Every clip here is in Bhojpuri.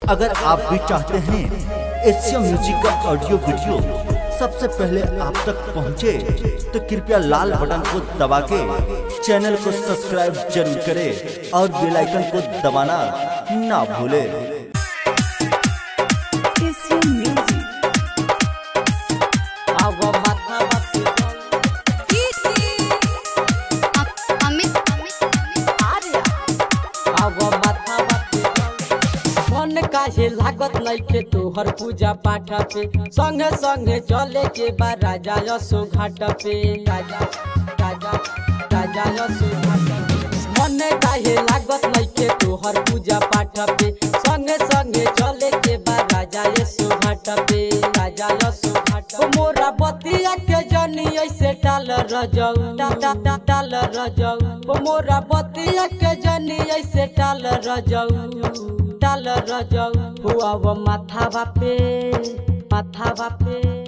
अगर आप भी चाहते हैं एशिया म्यूजिक का ऑडियो वीडियो सबसे पहले आप तक पहुंचे, तो कृपया लाल बटन को दबा के चैनल को सब्सक्राइब जरूर करें और बेल आइकन को दबाना ना भूलें। काहे लागत नइखे तोहर पूजा पाठ पे, संगे संगे चले के बा राजा यसो घाट पे। राजा यसो घाट पे मन काहे लागत नइखे तोहर पूजा पाठ पे, संगे संगे चले के बा राजा यसो घाट पे। राजा यसो घाट मोरा बतिया के जनी ऐसे टाल रजऊ, टाल रजऊ मोरा बतिया के जनी ऐसे टाल रजऊ, टाल रजऊ हुआ वो माथा बापे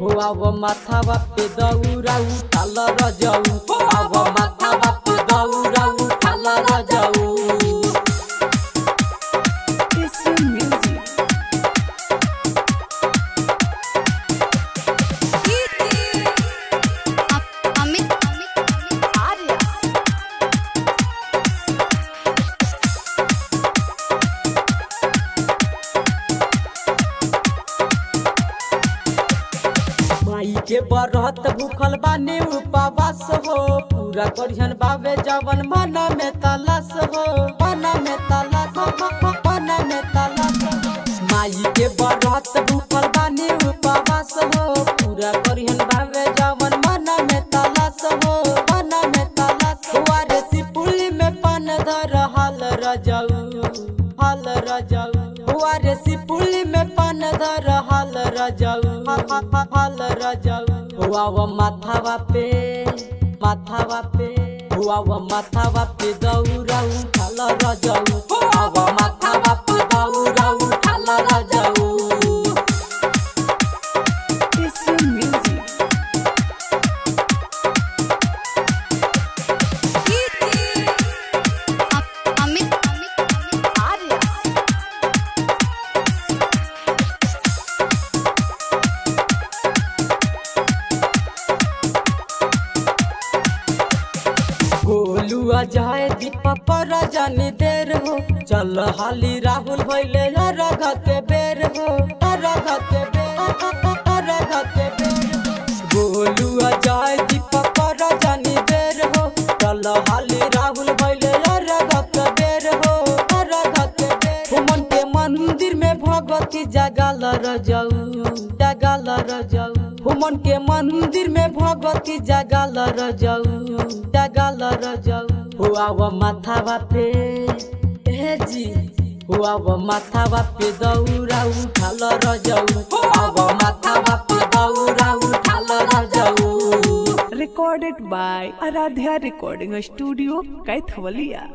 हुआ वो माथा बापे दौरा उठाल रजऊ, हुआ वो माथा बापे दौरा उठाल रजऊ। माई के बरहत भूखल बानी उपवास हो, पूरा करिहन बाबे जवन मन में तलाश हो, मन में तलाश हो, मन में तलाश हो। माई के बरहत भूखल बानी उपवास हो, पूरा करिहन बाबे जवन मन में तलाश हो, मन में तलाश हो। अरे सिपुली में पान धर हाल रजऊ, हाल रजऊ अरे सिपुली में पान धर हाल रजऊ, हाल रजऊ हुआ वो माथा बापे हुआ वो माथा बापे दौरा उठाल रजऊ, हुआ वो माथा बापे दौरा उठाल रजऊ। गोलुआ जाए दीपा पर जानी देर हो, चल हाली राहुल भैले रग के बेर हो, रग के बेर, रग के बेर। गोलुआ जाए दीपा पर जानी देर हो, चल हाली राहुल भैले रग के बेर हो, रग के बेर। हुमन के मंदिर में भगवती जगाल रजऊ, जगाल रजऊ हुमन के मंदिर में भगवती जगाल रजऊ, जगाल रजऊ हुआ वो माथा बापे जी, हुआ वो माथा बापे दौरा उठाल रजऊ, हुआ वो माथा बापे दौरा उठाल रजऊ। Recorded by Aradhya Recording Studio, Kaithawaliya।